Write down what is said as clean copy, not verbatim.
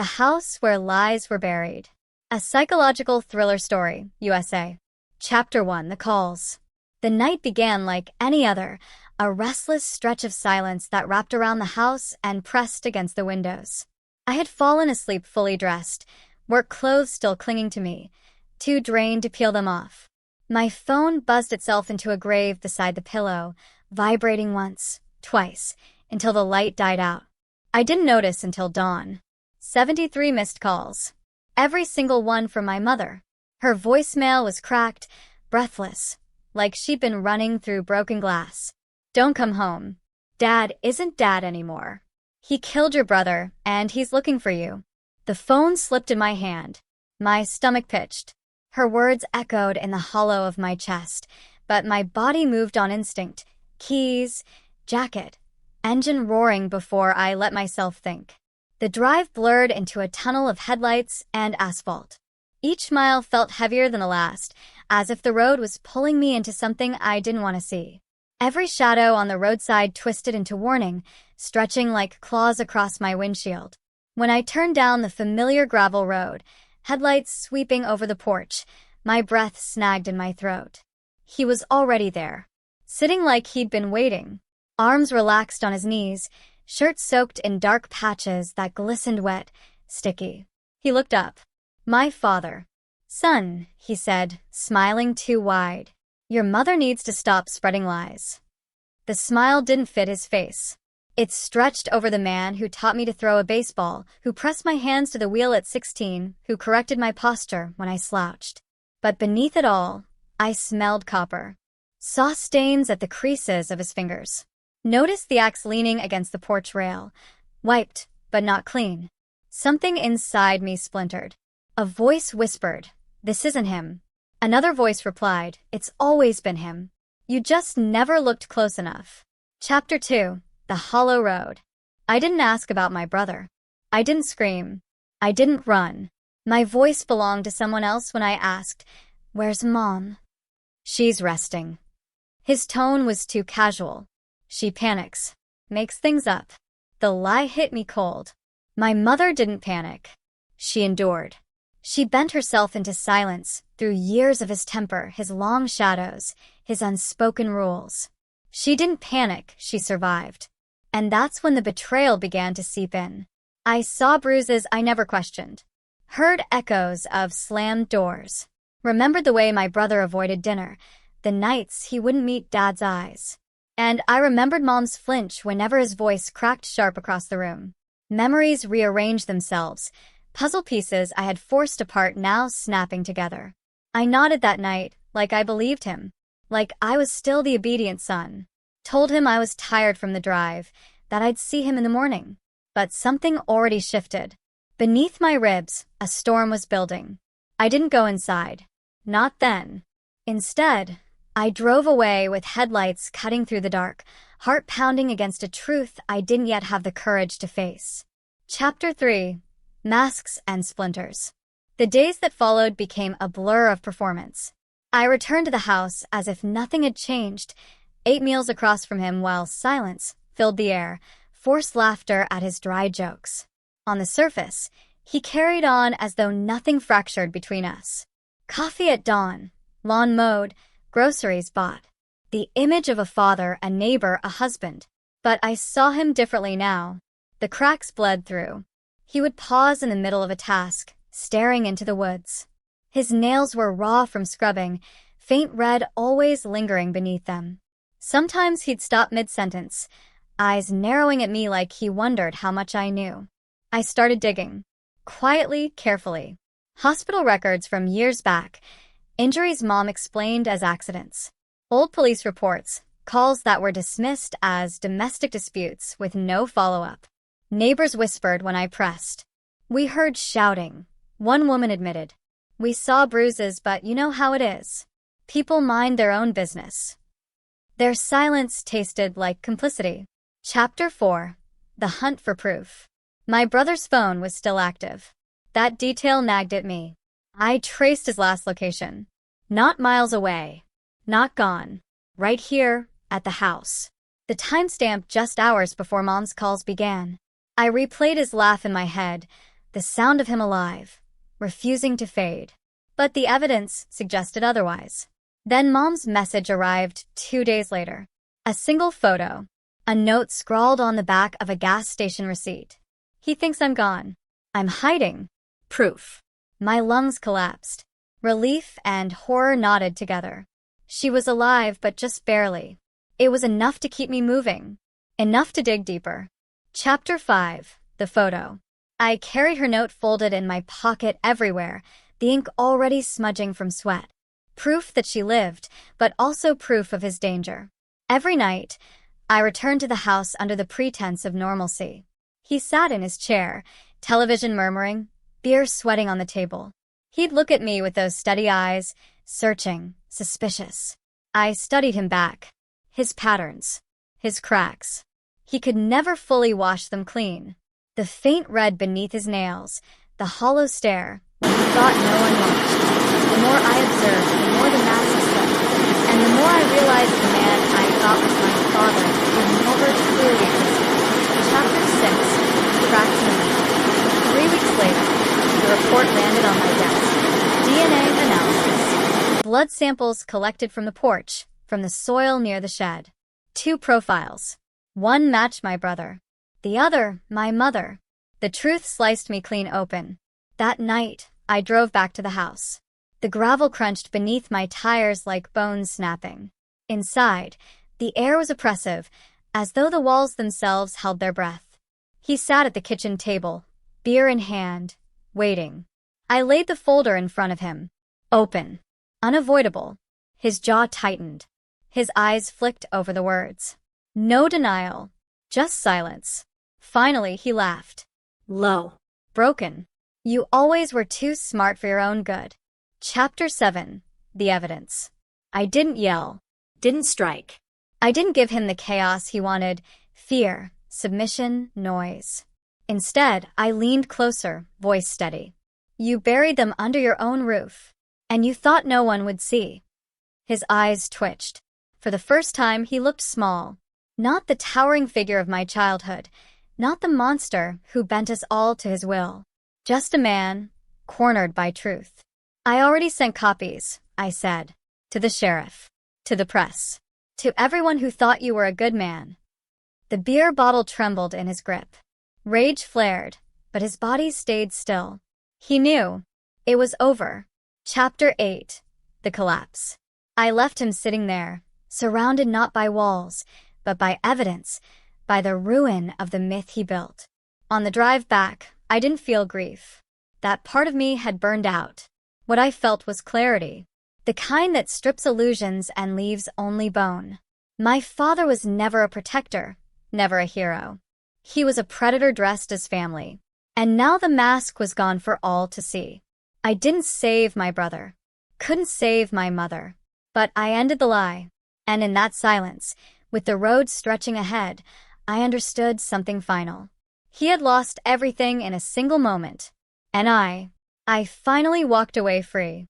The House Where Lies Were Buried. A psychological thriller story, USA. Chapter 1, The Calls. The night began like any other, a restless stretch of silence that wrapped around the house and pressed against the windows. I had fallen asleep fully dressed, work clothes still clinging to me, too drained to peel them off. My phone buzzed itself into a grave beside the pillow, vibrating once, twice, until the light died out. I didn't notice until dawn. 73 missed calls. Every single one from my mother. Her voicemail was cracked, breathless, like she'd been running through broken glass. Don't come home. Dad isn't dad anymore. He killed your brother, and he's looking for you. The phone slipped in my hand. My stomach pitched. Her words echoed in the hollow of my chest, but my body moved on instinct. Keys, jacket, engine roaring before I let myself think. The drive blurred into a tunnel of headlights and asphalt. Each mile felt heavier than the last, as if the road was pulling me into something I didn't want to see. Every shadow on the roadside twisted into warning, stretching like claws across my windshield. When I turned down the familiar gravel road, headlights sweeping over the porch, my breath snagged in my throat. He was already there, sitting like he'd been waiting, arms relaxed on his knees, shirt soaked in dark patches that glistened wet, sticky. He looked up. My father. Son, he said, smiling too wide. Your mother needs to stop spreading lies. The smile didn't fit his face. It stretched over the man who taught me to throw a baseball, who pressed my hands to the wheel at 16, who corrected my posture when I slouched. But beneath it all, I smelled copper. Saw stains at the creases of his fingers. Noticed the axe leaning against the porch rail. Wiped, but not clean. Something inside me splintered. A voice whispered, "This isn't him." Another voice replied, "It's always been him. You just never looked close enough." Chapter 2, The Hollow Road. I didn't ask about my brother. I didn't scream. I didn't run. My voice belonged to someone else when I asked, "Where's Mom?" "She's resting." His tone was too casual. "She panics. Makes things up." The lie hit me cold. My mother didn't panic. She endured. She bent herself into silence through years of his temper, his long shadows, his unspoken rules. She didn't panic, she survived. And that's when the betrayal began to seep in. I saw bruises I never questioned. Heard echoes of slammed doors. Remembered the way my brother avoided dinner, the nights he wouldn't meet Dad's eyes. And I remembered Mom's flinch whenever his voice cracked sharp across the room. Memories rearranged themselves, puzzle pieces I had forced apart now snapping together. I nodded that night, like I believed him, like I was still the obedient son. Told him I was tired from the drive, that I'd see him in the morning. But something already shifted. Beneath my ribs, a storm was building. I didn't go inside. Not then. Instead, I drove away with headlights cutting through the dark, heart pounding against a truth I didn't yet have the courage to face. Chapter 3, Masks and Splinters. The days that followed became a blur of performance. I returned to the house as if nothing had changed, ate meals across from him while silence filled the air, forced laughter at his dry jokes. On the surface, he carried on as though nothing fractured between us. Coffee at dawn, lawn mowed, groceries bought. The image of a father, a neighbor, a husband. But I saw him differently now. The cracks bled through. He would pause in the middle of a task, staring into the woods. His nails were raw from scrubbing, faint red always lingering beneath them. Sometimes he'd stop mid-sentence, eyes narrowing at me like he wondered how much I knew. I started digging. Quietly, carefully. Hospital records from years back, injuries Mom explained as accidents. Old police reports, calls that were dismissed as domestic disputes with no follow-up. Neighbors whispered when I pressed. We heard shouting. One woman admitted. We saw bruises, but you know how it is. People mind their own business. Their silence tasted like complicity. Chapter 4, The Hunt for Proof. My brother's phone was still active. That detail nagged at me. I traced his last location. Not miles away. Not gone. Right here, at the house. The timestamp just hours before Mom's calls began. I replayed his laugh in my head, the sound of him alive, refusing to fade. But the evidence suggested otherwise. Then Mom's message arrived 2 days later. A single photo, a note scrawled on the back of a gas station receipt. He thinks I'm gone. I'm hiding. Proof. My lungs collapsed. Relief and horror knotted together. She was alive, but just barely. It was enough to keep me moving. Enough to dig deeper. Chapter 5. The photo. I carried her note folded in my pocket everywhere, the ink already smudging from sweat. Proof that she lived, but also proof of his danger. Every night, I returned to the house under the pretense of normalcy. He sat in his chair, television murmuring, beer sweating on the table. He'd look at me with those steady eyes, searching, suspicious. I studied him back. His patterns. His cracks. He could never fully wash them clean. The faint red beneath his nails, the hollow stare, when he thought no one watched. The more I observed, the more the mask slipped, and the more I realized the man I thought was my father would never truly exist. Chapter 6. Cracked in the middle. 3 weeks later, the report landed on my desk. DNA analysis. Blood samples collected from the porch, from the soil near the shed. 2 profiles. One matched my brother. The other, my mother. The truth sliced me clean open. That night, I drove back to the house. The gravel crunched beneath my tires like bones snapping. Inside, the air was oppressive, as though the walls themselves held their breath. He sat at the kitchen table, beer in hand, waiting. I laid the folder in front of him. Open. Unavoidable. His jaw tightened. His eyes flicked over the words. No denial. Just silence. Finally, he laughed. Low. Broken. You always were too smart for your own good. Chapter 7. The evidence. I didn't yell. Didn't strike. I didn't give him the chaos he wanted. Fear, submission, noise. Instead, I leaned closer, voice steady. You buried them under your own roof. And you thought no one would see. His eyes twitched. For the first time, he looked small. Not the towering figure of my childhood. Not the monster who bent us all to his will. Just a man, cornered by truth. I already sent copies, I said. To the sheriff. To the press. To everyone who thought you were a good man. The beer bottle trembled in his grip. Rage flared, but his body stayed still. He knew. It was over. Chapter 8. The collapse. I left him sitting there, surrounded not by walls, but by evidence, by the ruin of the myth he built. On the drive back, I didn't feel grief. That part of me had burned out. What I felt was clarity. The kind that strips illusions and leaves only bone. My father was never a protector, never a hero. He was a predator dressed as family. And now the mask was gone for all to see. I didn't save my brother. Couldn't save my mother. But I ended the lie. And in that silence, with the road stretching ahead, I understood something final. He had lost everything in a single moment. And I finally walked away free.